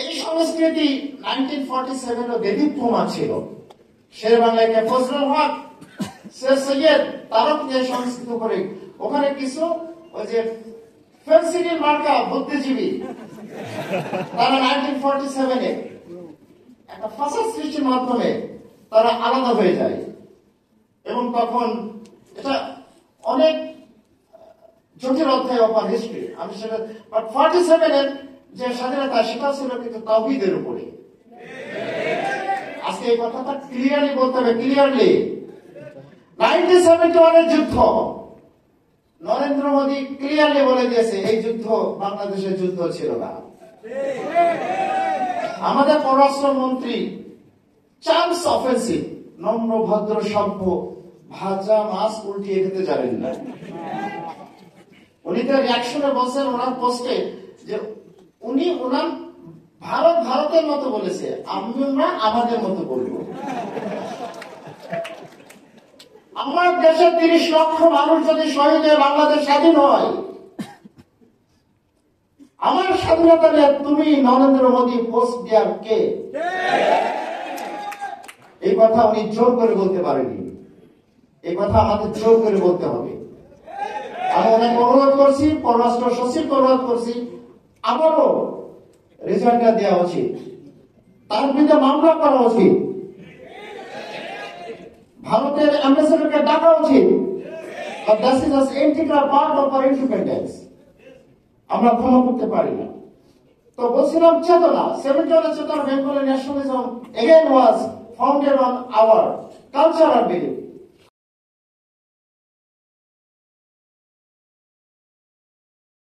এই সংস্কৃতি 1947 দেবীপ্রমা ছিল। শের বাংলায় কে ফজলুল হক, শের সৈয়দ তারক দিয়ে সংস্কৃত করে ওখানে কিছু ওই যে ফেন্সিডিল মার্কা বুদ্ধিজীবী তারা 1947 একটা ফাসাদ সৃষ্টির মাধ্যমে তারা আলাদা হয়ে যায় এবং তখন এটা অনেক জটিল অধ্যায় অফ হিস্ট্রি। আমি সেটা 47 যে স্বাধীনতা সেটা ছিল কিন্তু তাওহীদের উপরে। আজকে এই কথাটা ক্লিয়ারলি বলতে হবে, ক্লিয়ারলি 1971 যুদ্ধ নরেন্দ্র মোদী ক্লিয়ারলি বলে দিয়েছে এই যুদ্ধ বাংলাদেশের যুদ্ধ ছিল না। আমাদের পররাষ্ট্রমন্ত্রী চান্স অফেন্সিভ, নম্র ভদ্র সভ্য, ভাজা মাছ উল্টিয়ে খেতে জানেন না। উনি তো রিয়াকশনে বলছেন ওনার পোস্টে যে উনি ওনার ভারতের মতো বলেছে, আমরা আমাদের মতো বলবো। আমার দেশে 30 লক্ষ মানুষ যদি শহীদ হয়ে বাংলাদেশ স্বাধীন হয়, আমার স্বাধীনতা নিয়ে তুমি নরেন্দ্র মোদী পোস্ট দেওয়ার কে? এই কথা উনি জোর করে বলতে পারেনি, এই কথা আমাদের জোর করে বলতে হবে। আমি অনেক অনুরোধ করছি, পররাষ্ট্র সচিবকে অনুরোধ করছি, আবারও রেজাল্টটা দেওয়া উচিত, তার বিরুদ্ধে মামলা করা উচিত, ভারতের অ্যাম্বাসেডরকে ডাকা উচিত। This is an integral part of our independence. আমরা ক্ষমা করতে পারি না। তো বলছিলাম চেতনা, 71 চেতনা, Bengali nationalism again was founded on our cultural belief.